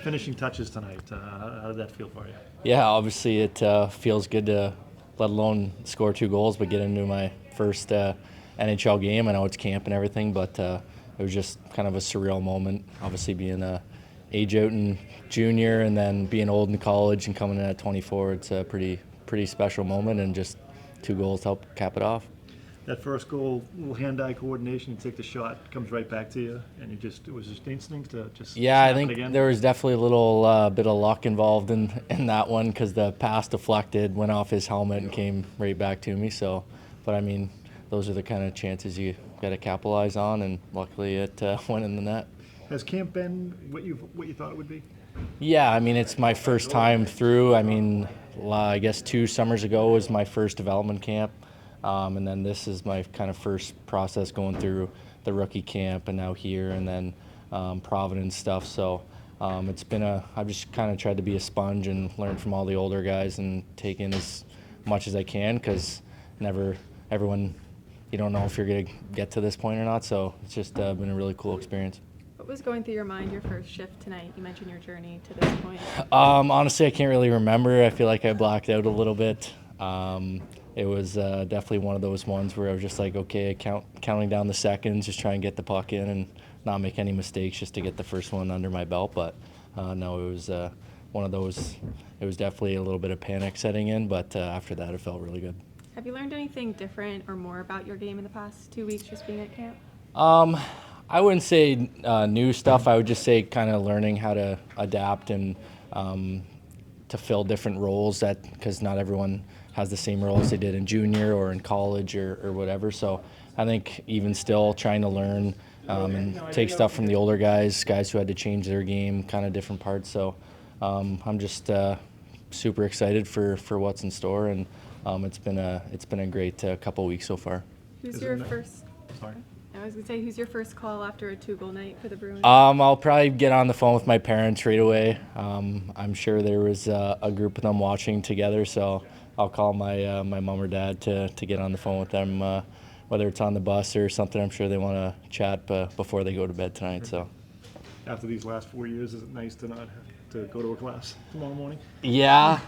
finishing touches tonight. How did that feel for you? Yeah, obviously it feels good to, let alone score 2 goals, but get into my first NHL game. I know it's camp and everything, but it was just kind of a surreal moment. Obviously being a age out in junior and then being old in college and coming in at 24, it's a pretty special moment, and just 2 goals to help cap it off. That first goal, little hand-eye coordination, you take the shot, comes right back to you, and it was just instinct to just Yeah, I snap it think again? there was definitely a little bit of luck involved in that one, because the pass deflected, went off his helmet, and came right back to me. So, but I mean, those are the kind of chances you got to capitalize on, and luckily it went in the net. Has camp been what you thought it would be? Yeah, I mean, it's my first time through. I mean, I guess 2 summers ago was my first development camp. And then this is my kind of first process going through the rookie camp, and now here, and then Providence stuff. So I've just kind of tried to be a sponge and learn from all the older guys and take in as much as I can, because everyone, you don't know if you're going to get to this point or not. So it's just been a really cool experience. What was going through your mind your first shift tonight? You mentioned your journey to this point. Honestly, I can't really remember. I feel like I blacked out a little bit. It was definitely one of those ones where I was just like, okay, counting down the seconds, just try and get the puck in and not make any mistakes, just to get the first one under my belt. But no, it was one of those. It was definitely a little bit of panic setting in, but after that, it felt really good. Have you learned anything different or more about your game in the past 2 weeks just being at camp? I wouldn't say new stuff. I would just say kind of learning how to adapt and to fill different roles, because not everyone has the same roles they did in junior or in college or whatever. So I think even still trying to learn and take stuff from the older guys who had to change their game, kind of different parts. So I'm just super excited for what's in store, and it's been a great couple weeks so far. Who's your first? Sorry. I was going to say, who's your first call after a 2-goal night for the Bruins? I'll probably get on the phone with my parents right away. I'm sure there was a group of them watching together, so I'll call my mom or dad to get on the phone with them, whether it's on the bus or something. I'm sure they want to chat before they go to bed tonight. So, After these last 4 years, is it nice to not have to go to a class tomorrow morning? Yeah.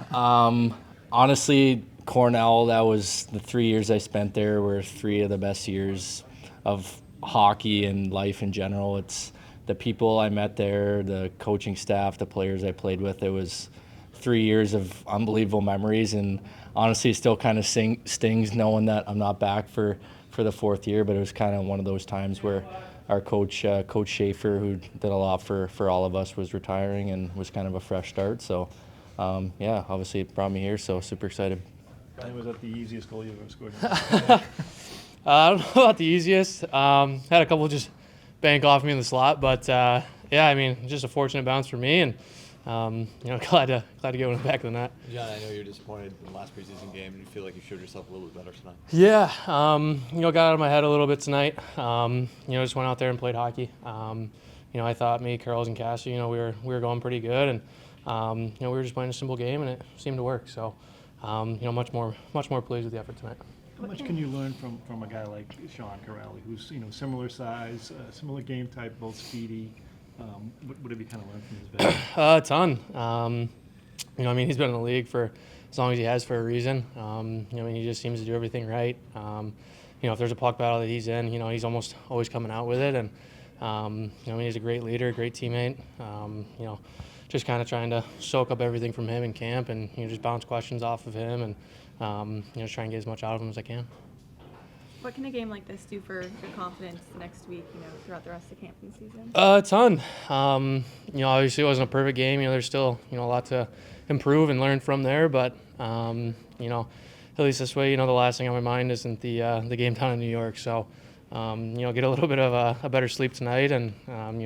Honestly, Cornell, that was the 3 years I spent there, were 3 of the best years of hockey and life in general. It's the people I met there, the coaching staff, the players I played with. It was 3 years of unbelievable memories, and honestly it still kind of stings knowing that I'm not back for the 4th year. But it was kind of one of those times where our coach Schaefer, who did a lot for all of us, was retiring, and was kind of a fresh start. So yeah, obviously it brought me here, so super excited. And was that the easiest goal you've ever scored? I don't know about the easiest. Had a couple just bank off me in the slot, but yeah, I mean, just a fortunate bounce for me, and glad to get one back of the net. John, I know you're disappointed in the last preseason game, and you feel like you showed yourself a little bit better tonight. Yeah, got out of my head a little bit tonight. Just went out there and played hockey. I thought me, Curls, and Cassie, we were going pretty good, and we were just playing a simple game, and it seemed to work. So, much more pleased with the effort tonight. How much can you learn from a guy like Sean Corrali, who's similar size, similar game type, both speedy? What have you kind of learned from his veteran? A ton. He's been in the league for as long as he has for a reason. He just seems to do everything right. If there's a puck battle that he's in, he's almost always coming out with it. And he's a great leader, great teammate. Just kind of trying to soak up everything from him in camp, and just bounce questions off of him, and just try and get as much out of him as I can. What can a game like this do for your confidence the next week, throughout the rest of the camping season? A ton. Obviously it wasn't a perfect game. There's still, a lot to improve and learn from there. But, at least this way, the last thing on my mind isn't the game down in New York. So, get a little bit of a better sleep tonight, and,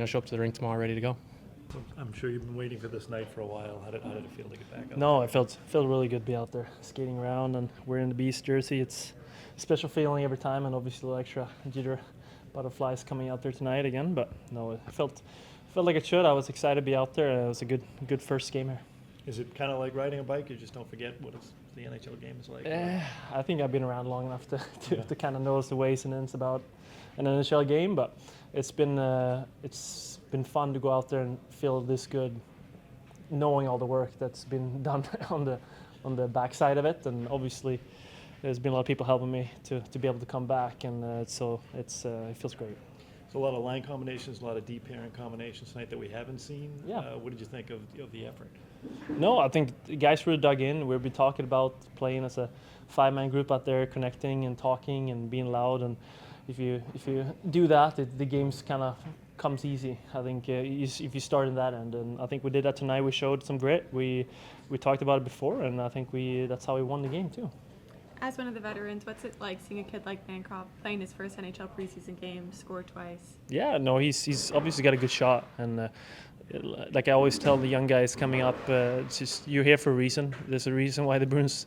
show up to the rink tomorrow ready to go. I'm sure you've been waiting for this night for a while. How did it feel to get back out? No, it felt really good to be out there skating around and wearing the Beast jersey. It's a special feeling every time, and obviously a little extra jitter butterflies coming out there tonight again. But no, it felt like it should. I was excited to be out there. It was a good first game here. Is it kind of like riding a bike? You just don't forget what the NHL game is like? I think I've been around long enough to kind of notice the ways and ends about an NHL game, but it's been fun to go out there and feel this good knowing all the work that's been done on the backside of it, and obviously there's been a lot of people helping me to be able to come back, and so it feels great. So a lot of line combinations, a lot of deep pairing combinations tonight that we haven't seen. Yeah. What did you think of the effort? No, I think the guys really dug in. We've been talking about playing as a 5-man group out there, connecting and talking and being loud. And if you do that, the game's kind of comes easy. I think if you start in that end, and I think we did that tonight. We showed some grit. We talked about it before, and I think that's how we won the game too. As one of the veterans, what's it like seeing a kid like Bancroft playing his first NHL preseason game, score twice? Yeah, no, he's obviously got a good shot, and like I always tell the young guys coming up, it's just you're here for a reason. There's a reason why the Bruins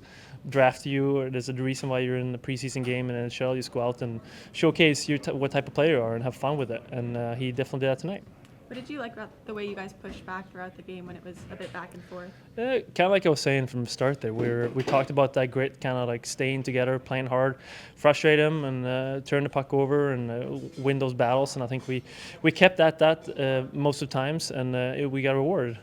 draft you, or there's a reason why you're in the preseason game in NHL. You just go out and showcase what type of player you are and have fun with it, and he definitely did that tonight. What did you like about the way you guys pushed back throughout the game when it was a bit back and forth? Kind of like I was saying from the start there, we talked about that grit, kind of like staying together, playing hard, frustrate them, and turn the puck over and win those battles. And I think we kept that most of the times, and we got rewarded.